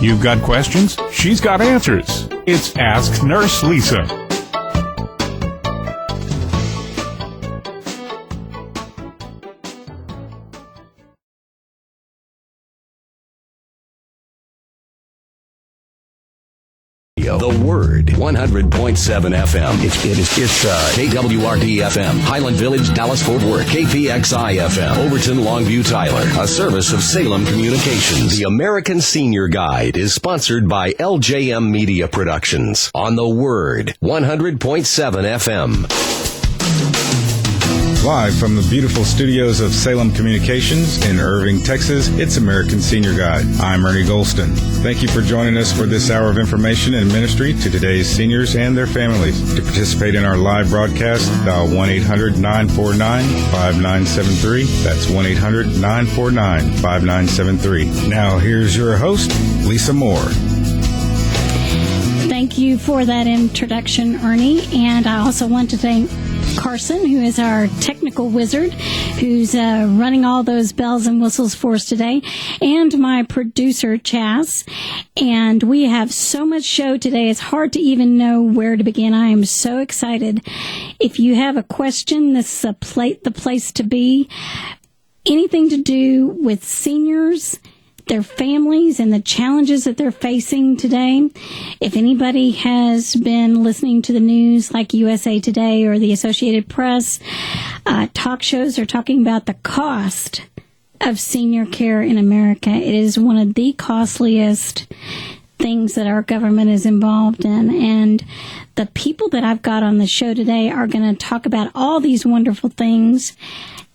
You've got questions? She's got answers. It's Ask Nurse Lisa. The Word, 100.7 FM. It's KWRD FM, Highland Village, Dallas-Fort Worth, KPXI FM, Overton, Longview, Tyler, a service of Salem Communications. The American Senior Guide is sponsored by LJM Media Productions on The Word, 100.7 FM. Live from the beautiful studios of Salem Communications in Irving, Texas, it's American Senior Guide. I'm Ernie Golston. Thank you for joining us for this hour of information and ministry to today's seniors and their families. To participate in our live broadcast, dial 1-800-949-5973. That's 1-800-949-5973. Now, here's your host, Lisa Moore. Thank you for that introduction, Ernie. And I also want to thank Carson, who is our technical wizard, who's running all those bells and whistles for us today, and my producer, Chas. And we have so much show today, it's hard to even know where to begin. I am so excited. If you have a question, this is the place to be. Anything to do with seniors, their families, and the challenges that they're facing today. If anybody has been listening to the news like USA Today or the Associated Press, talk shows are talking about the cost of senior care in America. It is one of the costliest things that our government is involved in. And the people that I've got on the show today are going to talk about all these wonderful things.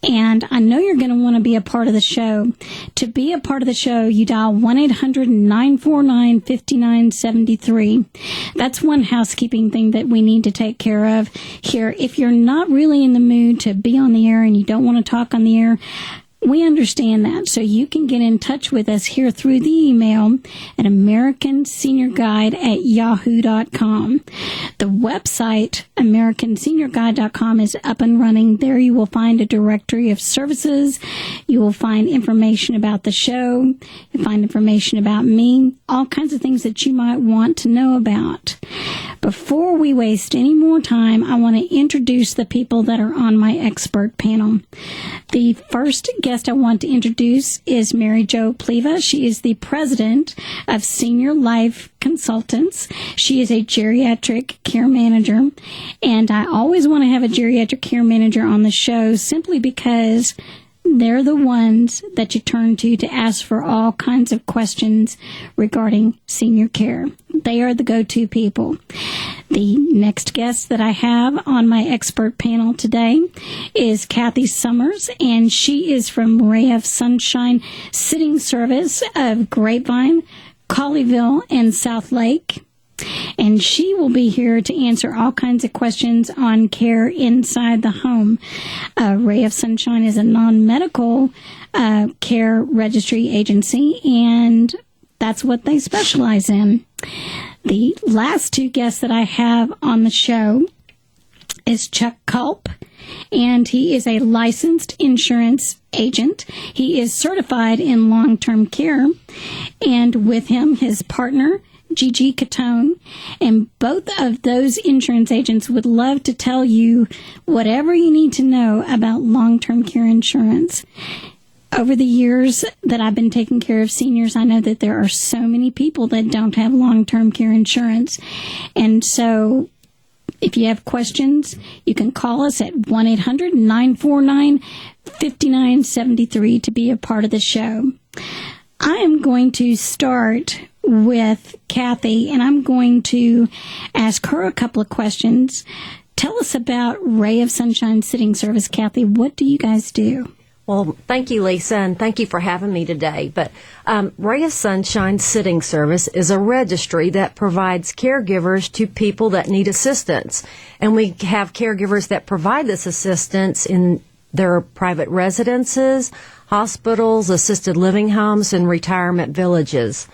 And I know you're going to want to be a part of the show. To be a part of the show, you dial 1-800-949-5973. That's one housekeeping thing that we need to take care of here. If you're not really in the mood to be on the air and you don't want to talk on the air, we understand that. So you can get in touch with us here through the email at americanseniorguide@yahoo.com. The website, americanseniorguide.com, is up and running. There you will find a directory of services. You will find information about the show. You'll find information about me, all kinds of things that you might want to know about. Before we waste any more time, I want to introduce the people that are on my expert panel. The first guest I want to introduce is Mary Jo Pleva. She is the president of Senior Life Consultants. She is a geriatric care manager, and I always want to have a geriatric care manager on the show simply because they're the ones that you turn to ask for all kinds of questions regarding senior care. They are the go-to people. The next guest that I have on my expert panel today is Kathy Summers, and she is from Ray of Sunshine Sitting Service of Grapevine, Colleyville, and South Lake. And she will be here to answer all kinds of questions on care inside the home. Ray of Sunshine is a non-medical care registry agency, and that's what they specialize in. The last two guests that I have on the show is Chuck Culp, and he is a licensed insurance agent. He is certified in long-term care, and with him, his partner, Gigi Catone, and both of those insurance agents would love to tell you whatever you need to know about long-term care insurance. Over the years that I've been taking care of seniors, I know that there are so many people that don't have long-term care insurance. And so if you have questions, you can call us at 1-800-949-5973 to be a part of the show. I am going to start with Kathy, and I'm going to ask her a couple of questions. Tell us about Ray of Sunshine Sitting Service, Kathy. What do you guys do? Well, thank you, Lisa, and thank you for having me today. But Ray of Sunshine Sitting Service is a registry that provides caregivers to people that need assistance. And we have caregivers that provide this assistance in their private residences, hospitals, assisted living homes, and retirement villages.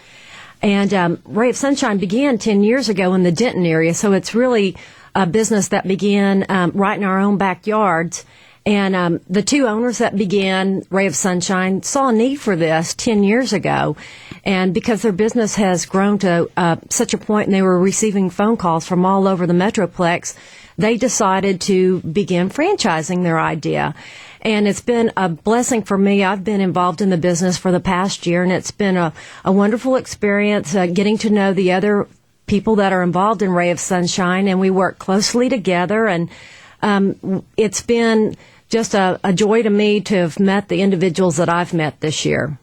And Ray of Sunshine began 10 years ago in the Denton area, so it's really a business that began right in our own backyards. And the two owners that began Ray of Sunshine saw a need for this 10 years ago. And because their business has grown to such a point and they were receiving phone calls from all over the Metroplex, they decided to begin franchising their idea. And it's been a blessing for me. I've been involved in the business for the past year, and it's been a wonderful experience getting to know the other people that are involved in Ray of Sunshine, and we work closely together. And it's been just a joy to me to have met the individuals that I've met this year.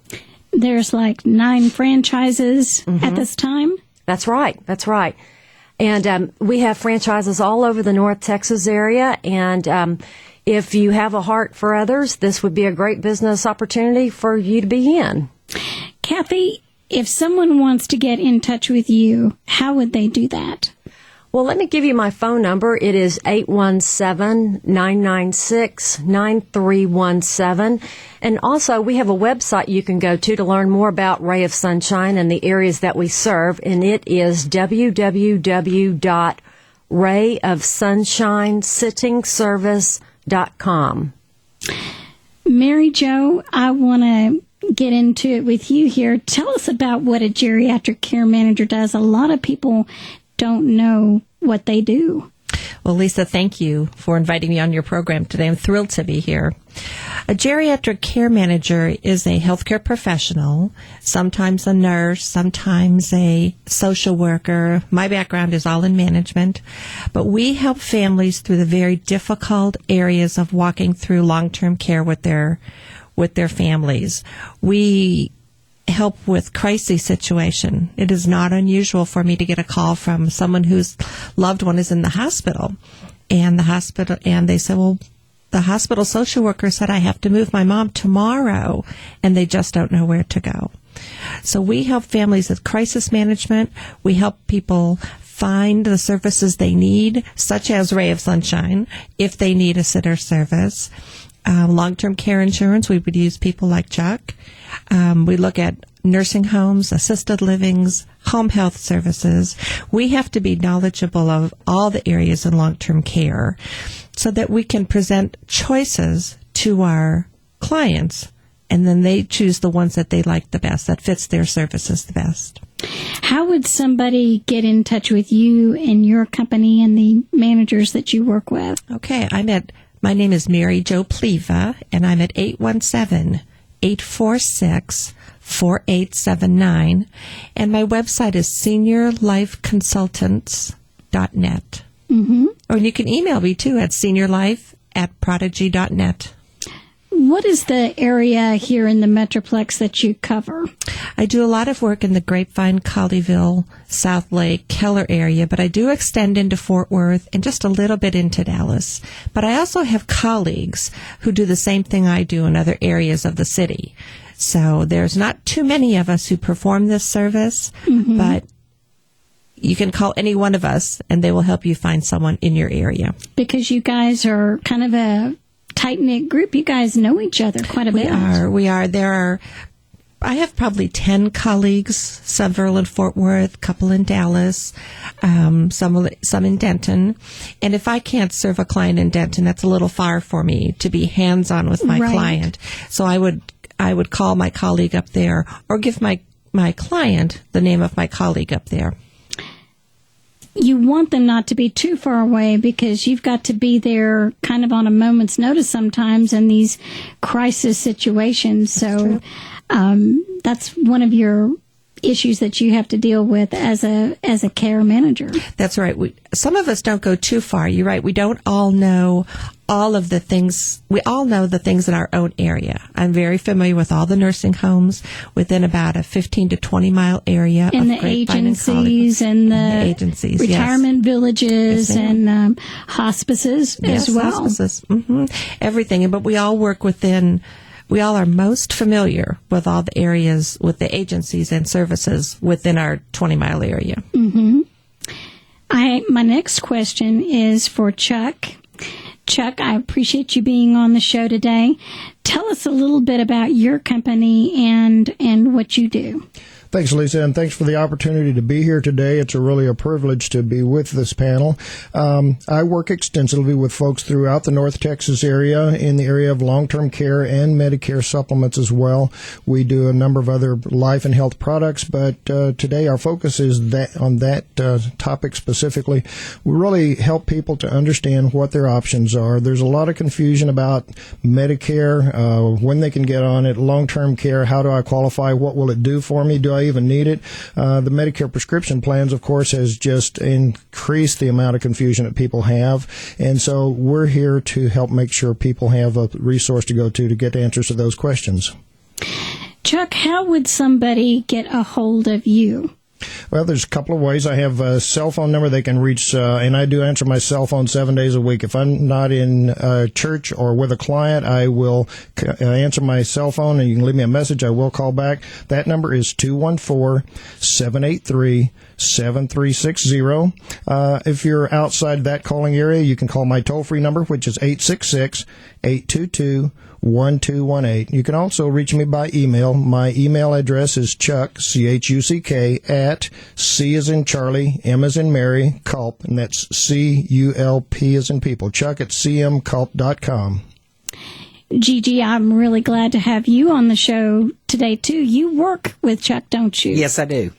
There's like 9 franchises at this time? That's right. That's right. And we have franchises all over the North Texas area. And if you have a heart for others, this would be a great business opportunity for you to be in. Kathy, if someone wants to get in touch with you, how would they do that? Well, let me give you my phone number. It is 817-996-9317. And also, we have a website you can go to learn more about Ray of Sunshine and the areas that we serve, and it is www.rayofsunshinesittingservice.com. Mary Jo, I want to get into it with you here. Tell us about what a geriatric care manager does. A lot of people don't know what they do. Well, Lisa, thank you for inviting me on your program today. I'm thrilled to be here. A geriatric care manager is a healthcare professional, sometimes a nurse, sometimes a social worker. My background is all in management, but we help families through the very difficult areas of walking through long-term care with their families. We help with crisis situation. It is not unusual for me to get a call from someone whose loved one is in the hospital, and they say, well, the hospital social worker said I have to move my mom tomorrow, and they just don't know where to go. So we help families with crisis management. We help people find the services they need, such as Ray of Sunshine, if they need a sitter service. Long-term care insurance, we would use people like Chuck. We look at nursing homes, assisted livings, home health services. We have to be knowledgeable of all the areas in long-term care so that we can present choices to our clients, and then they choose the ones that they like the best, that fits their services the best. How would somebody get in touch with you and your company and the managers that you work with? Okay, my name is Mary Jo Pleva, and I'm at 817-846-4879, and my website is seniorlifeconsultants.net. Mm-hmm. Or you can email me, too, at seniorlife@prodigy.net. What is the area here in the Metroplex that you cover? I do a lot of work in the Grapevine, Colleyville, South Lake, Keller area, but I do extend into Fort Worth and just a little bit into Dallas. But I also have colleagues who do the same thing I do in other areas of the city. So there's not too many of us who perform this service, but you can call any one of us and they will help you find someone in your area. Because you guys are kind of a tight-knit group. You guys know each other quite a bit. We are. I have probably 10 colleagues, several in Fort Worth, a couple in Dallas, some in Denton. And if I can't serve a client in Denton, that's a little far for me to be hands-on with my client. So I would call my colleague up there or give my client the name of my colleague up there. You want them not to be too far away because you've got to be there kind of on a moment's notice sometimes in these crisis situations. So that's one of your issues that you have to deal with as a care manager. That's right. Some of us don't go too far. You're right. We don't all know all of the things. We all know the things in our own area. I'm very familiar with all the nursing homes within about a 15 to 20 mile area and of the Grapevine agencies and the agencies, retirement villages and hospices as well. Hospices, everything. But we all work within. We all are most familiar with all the areas, with the agencies and services within our 20-mile area. Mm-hmm. My next question is for Chuck. Chuck, I appreciate you being on the show today. Tell us a little bit about your company and what you do. Thanks, Lisa, and thanks for the opportunity to be here today. It's really a privilege to be with this panel. I work extensively with folks throughout the North Texas area in the area of long-term care and Medicare supplements as well. We do a number of other life and health products, but today our focus is on that topic specifically. We really help people to understand what their options are. There's a lot of confusion about Medicare, when they can get on it, long-term care, how do I qualify, what will it do for me, do I even need it? The Medicare prescription plans, of course, has just increased the amount of confusion that people have, and so we're here to help make sure people have a resource to go to get answers to those questions. Chuck, how would somebody get a hold of you? Well, there's a couple of ways. I have a cell phone number they can reach, and I do answer my cell phone 7 days a week. If I'm not in church or with a client, I will answer my cell phone, and you can leave me a message. I will call back. That number is 214-783-7360. If you're outside that calling area, you can call my toll-free number, which is 866-822-1218. You can also reach me by email. My email address is Chuck, C-H-U-C-K, at C as in Charlie, M as in Mary, Culp, and that's C-U-L-P as in people, Chuck at cmculp.com. Gigi, I'm really glad to have you on the show today, too. You work with Chuck, don't you? Yes, I do.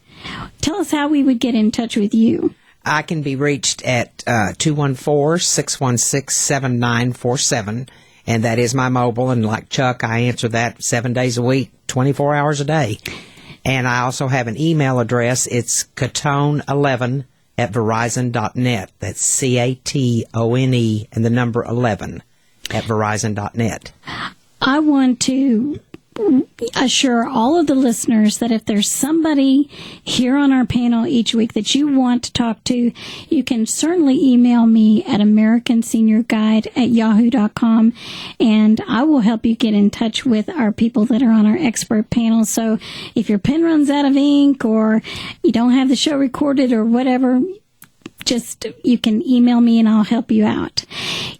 Tell us how we would get in touch with you. I can be reached at 214-616-7947. And that is my mobile, and like Chuck, I answer that 7 days a week, 24 hours a day. And I also have an email address. It's catone11 at verizon.net. That's C-A-T-O-N-E and the number 11 at verizon.net. I want to assure all of the listeners that if there's somebody here on our panel each week that you want to talk to, you can certainly email me at americanseniorguide@yahoo.com, and I will help you get in touch with our people that are on our expert panel. So if your pen runs out of ink or you don't have the show recorded or whatever, just you can email me and I'll help you out.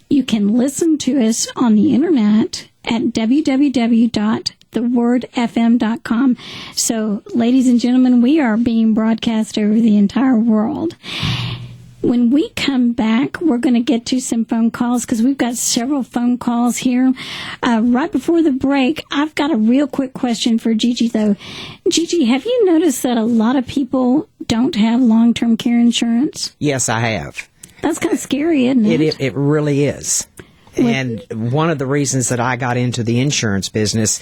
You can listen to us on the internet at www.thewordfm.com. So, ladies and gentlemen, we are being broadcast over the entire world. When we come back, we're going to get to some phone calls because we've got several phone calls here. Right before the break, I've got a real quick question for Gigi, though. Gigi, have you noticed that a lot of people don't have long-term care insurance? Yes, I have. That's kind of scary, isn't it? It really is. And one of the reasons that I got into the insurance business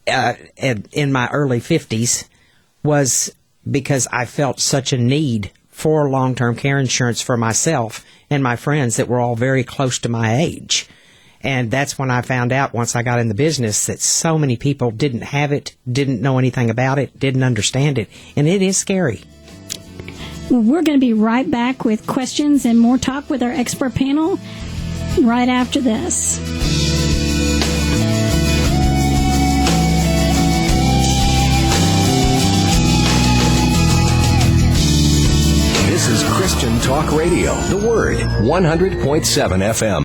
in my early 50s was because I felt such a need for long-term care insurance for myself and my friends that were all very close to my age. And that's when I found out, once I got in the business, that so many people didn't have it, didn't know anything about it, didn't understand it, and it is scary. Well, we're going to be right back with questions and more talk with our expert panel right after this. This is Christian Talk Radio, The Word, 100.7 FM.